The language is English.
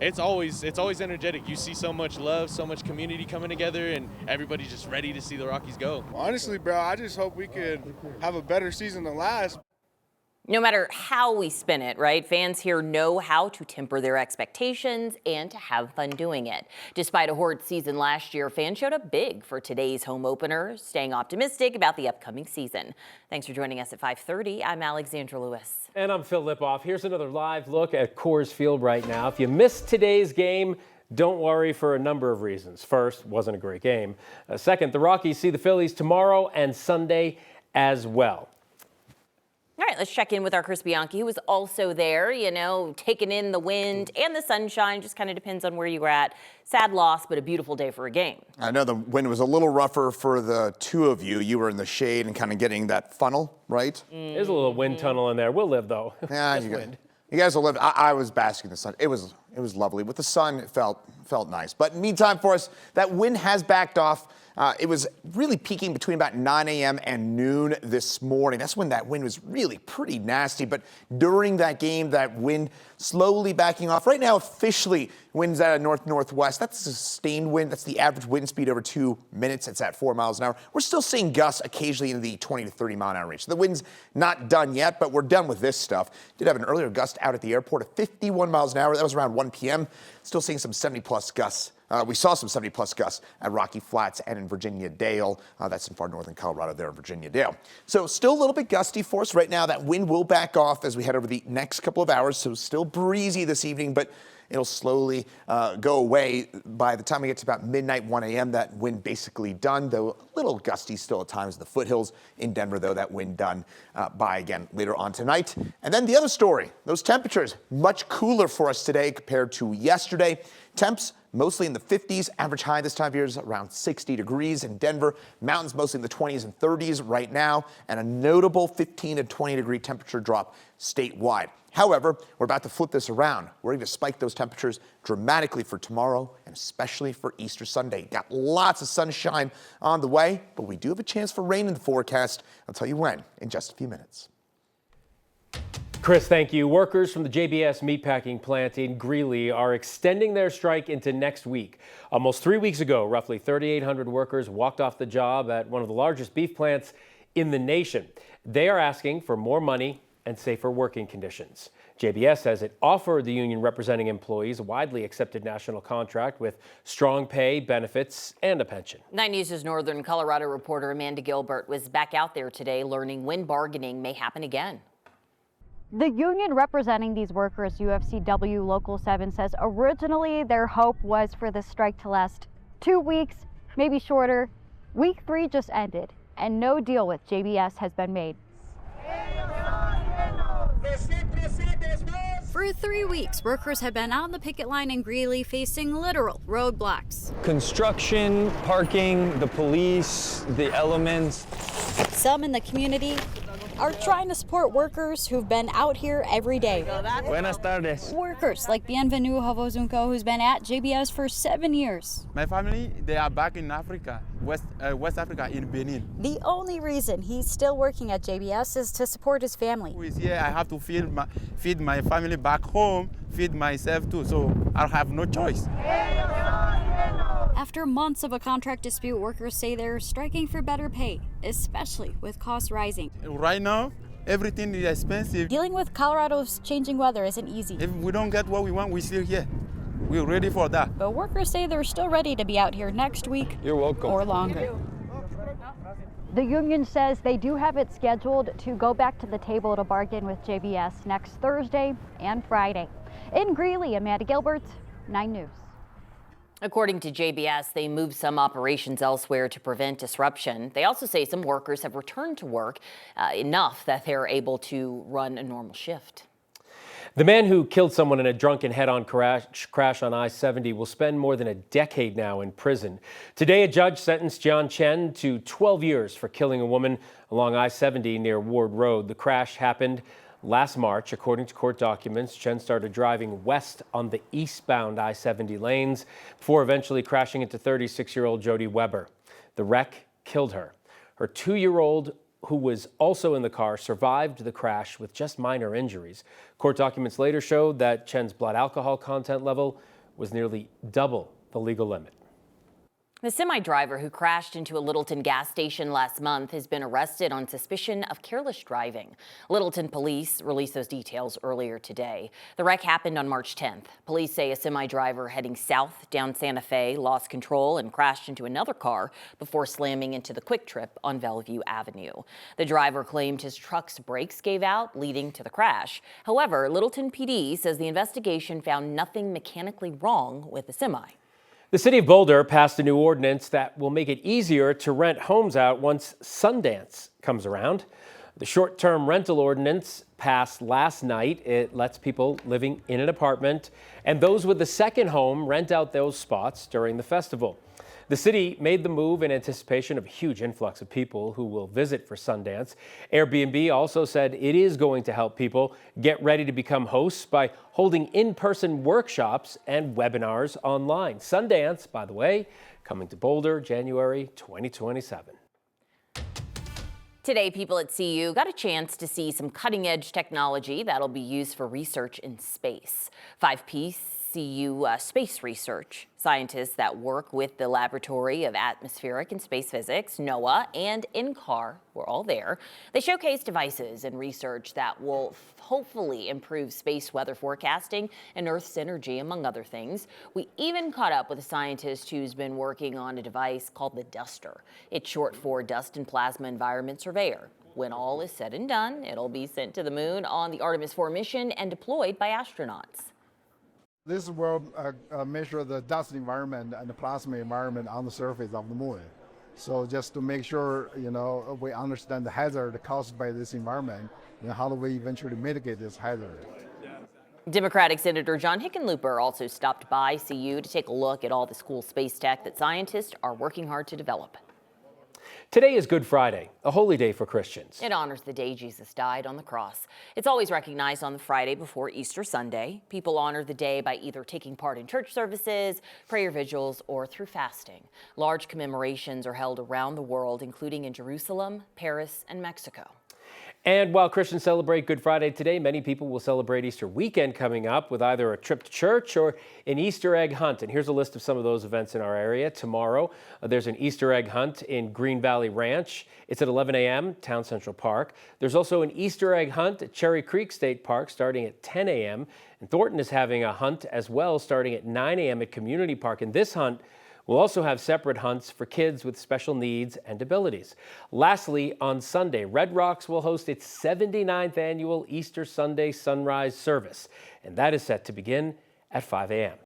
It's always energetic. You see so much love, so much community coming together, and everybody's just ready to see the Rockies go. Honestly, bro, I just hope we could have a better season than last. No matter how we spin it, right? Fans here know how to temper their expectations and to have fun doing it. Despite a horrid season last year, fans showed up big for today's home opener, staying optimistic about the upcoming season. Thanks for joining us at 5:30. I'm Alexandra Lewis. And I'm Phil Lipoff. Here's another live look at Coors Field right now. If you missed today's game, don't worry for a number of reasons. First, wasn't a great game. Second, the Rockies see the Phillies tomorrow and Sunday as well. All right, let's check in with our Chris Bianchi, who was also there, taking in the wind and the sunshine. Just kind of depends on where you were at. Sad loss, but a beautiful day for a game. I know the wind was a little rougher for the two of you. You were in the shade and kind of getting that funnel, right? There's a little wind tunnel in there. We'll live, though. Yeah, you guys will live. I was basking in the sun. It was lovely. With the sun, it felt nice. But meantime, for us, that wind has backed off. It was really peaking between about 9 a.m. and noon this morning. That's when that wind was really pretty nasty. But during that game, that wind slowly backing off. Right now, officially, winds out of north-northwest. That's a sustained wind. That's the average wind speed over 2 minutes. It's at 4 miles an hour. We're still seeing gusts occasionally in the 20 to 30 mile an hour range. So the wind's not done yet, but we're done with this stuff. Did have an earlier gust out at the airport at 51 miles an hour. That was around 1 p.m. Still seeing some 70-plus gusts. We saw some 70-plus gusts at Rocky Flats and in Virginia Dale. That's in far northern Colorado there in Virginia Dale. So still a little bit gusty for us right now. That wind will back off as we head over the next couple of hours. So still breezy this evening, but it'll slowly go away. By the time we get to about midnight, 1 a.m., that wind basically done, though a little gusty still at times in the foothills in Denver, though that wind done by again later on tonight. And then the other story, those temperatures much cooler for us today compared to yesterday. Temps mostly in the 50s. Average high this time of year is around 60 degrees in Denver. Mountains mostly in the 20s and 30s right now, and a notable 15 to 20 degree temperature drop statewide. However, we're about to flip this around. We're going to spike those temperatures dramatically for tomorrow and especially for Easter Sunday. Got lots of sunshine on the way, but we do have a chance for rain in the forecast. I'll tell you when in just a few minutes. Chris, thank you. Workers from the JBS meatpacking plant in Greeley are extending their strike into next week. Almost 3 weeks ago, roughly 3,800 workers walked off the job at one of the largest beef plants in the nation. They are asking for more money and safer working conditions. JBS says it offered the union representing employees a widely accepted national contract with strong pay, benefits, and a pension. 9 News' Northern Colorado reporter Amanda Gilbert was back out there today learning when bargaining may happen again. The union representing these workers, UFCW Local 7, says originally their hope was for this strike to last 2 weeks, maybe shorter. Week 3 just ended, and no deal with JBS has been made. For 3 weeks, workers have been on the picket line in Greeley facing literal roadblocks. Construction, parking, the police, the elements. Some in the community are trying to support workers who've been out here every day. Buenas tardes. Workers like Bienvenu Havozunko, who's been at JBS for 7 years. My family, they are back in Africa, West Africa, in Benin. The only reason he's still working at JBS is to support his family. Who is here, I have to feed my family back home, feed myself too, so I'll have no choice. After months of a contract dispute, workers say they're striking for better pay, especially with costs rising. Right now, everything is expensive. Dealing with Colorado's changing weather isn't easy. If we don't get what we want, we're still here. We're ready for that. But workers say they're still ready to be out here next week. You're welcome. Or longer. The union says they do have it scheduled to go back to the table to bargain with JBS next Thursday and Friday. In Greeley, Amanda Gilbert, 9 News. According to JBS, they moved some operations elsewhere to prevent disruption. They also say some workers have returned to work enough that they're able to run a normal shift. The man who killed someone in a drunken head-on crash on I-70 will spend more than a decade now in prison. Today, a judge sentenced John Chen to 12 years for killing a woman along I-70 near Ward Road. The crash happened last March. According to court documents, Chen started driving west on the eastbound I-70 lanes before eventually crashing into 36-year-old Jody Weber. The wreck killed her. Her 2-year-old who was also in the car, survived the crash with just minor injuries. Court documents later showed that Chen's blood alcohol content level was nearly double the legal limit. The semi-driver who crashed into a Littleton gas station last month has been arrested on suspicion of careless driving. Littleton police released those details earlier today. The wreck happened on March 10th. Police say a semi-driver heading south down Santa Fe lost control and crashed into another car before slamming into the Quick Trip on Bellevue Avenue. The driver claimed his truck's brakes gave out, leading to the crash. However, Littleton PD says the investigation found nothing mechanically wrong with the semi. The city of Boulder passed a new ordinance that will make it easier to rent homes out once Sundance comes around. The short-term rental ordinance passed last night. It lets people living in an apartment and those with a second home rent out those spots during the festival. The city made the move in anticipation of a huge influx of people who will visit for Sundance. Airbnb also said it is going to help people get ready to become hosts by holding in-person workshops and webinars online. Sundance, by the way, coming to Boulder January 2027. Today, people at CU got a chance to see some cutting-edge technology that'll be used for research in space. 5P CU space research. Scientists that work with the Laboratory of Atmospheric and Space Physics, NOAA, and NCAR were all there. They showcased devices and research that will hopefully improve space weather forecasting and Earth's energy, among other things. We even caught up with a scientist who's been working on a device called the DUSTER. It's short for Dust and Plasma Environment Surveyor. When all is said and done, it'll be sent to the moon on the Artemis 4 mission and deployed by astronauts. This will measure the dust environment and the plasma environment on the surface of the moon. So just to make sure, we understand the hazard caused by this environment, and how do we eventually mitigate this hazard. Democratic Senator John Hickenlooper also stopped by CU to take a look at all the cool space tech that scientists are working hard to develop. Today is Good Friday, a holy day for Christians. It honors the day Jesus died on the cross. It's always recognized on the Friday before Easter Sunday. People honor the day by either taking part in church services, prayer vigils, or through fasting. Large commemorations are held around the world, including in Jerusalem, Paris, and Mexico. And while Christians celebrate Good Friday today, many people will celebrate Easter weekend coming up with either a trip to church or an Easter egg hunt. And here's a list of some of those events in our area. Tomorrow, there's an Easter egg hunt in Green Valley Ranch. It's at 11 a.m., Town Central Park. There's also an Easter egg hunt at Cherry Creek State Park starting at 10 a.m. And Thornton is having a hunt as well starting at 9 a.m. at Community Park. And this hunt will also have separate hunts for kids with special needs and abilities. Lastly, on Sunday, Red Rocks will host its 79th annual Easter Sunday sunrise service, and that is set to begin at 5 a.m.